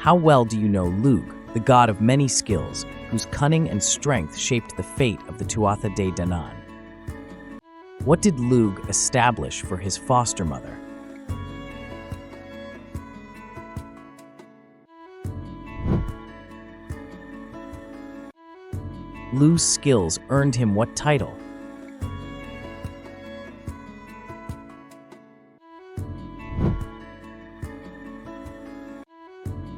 How well do you know Lugh, the god of many skills, whose cunning and strength shaped the fate of the Tuatha Dé Danann? What did Lugh establish for his foster mother? Lugh's skills earned him what title?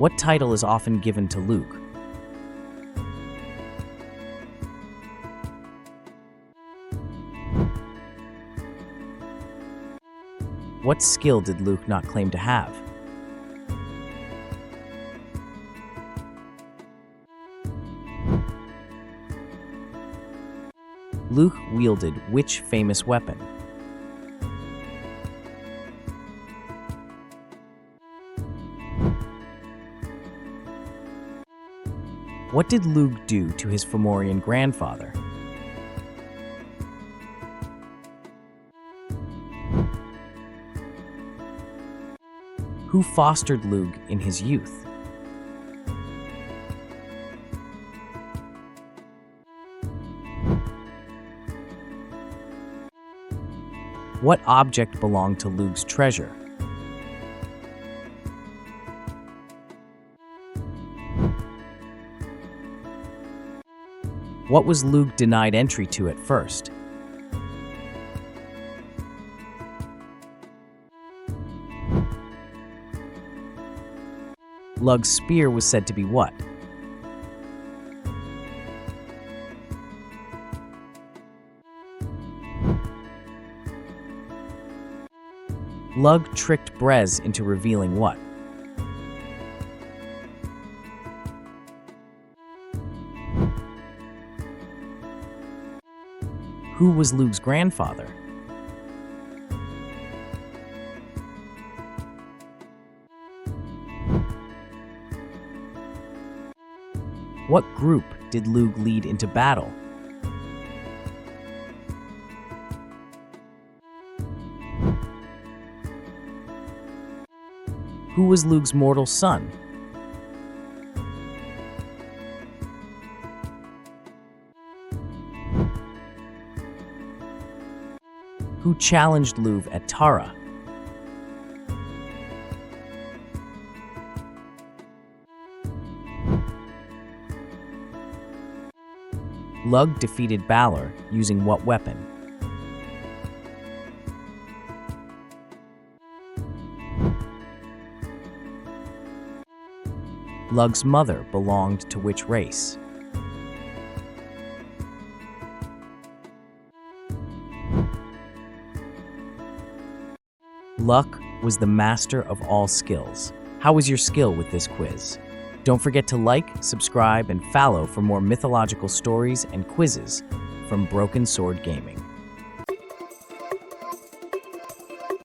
What title is often given to Lugh? What skill did Lugh not claim to have? Lugh wielded which famous weapon? What did Lugh do to his Fomorian grandfather? Who fostered Lugh in his youth? What object belonged to Lugh's treasure? What was Lugh denied entry to at first? Lugh's spear was said to be what? Lugh tricked Brez into revealing what? Who was Lugh's grandfather? What group did Lugh lead into battle? Who was Lugh's mortal son? Who challenged Lugh at Tara? Lugh defeated Balor using what weapon? Lugh's mother belonged to which race? Lugh was the master of all skills. How was your skill with this quiz? Don't forget to like, subscribe, and follow for more mythological stories and quizzes from Broken Sword Gaming.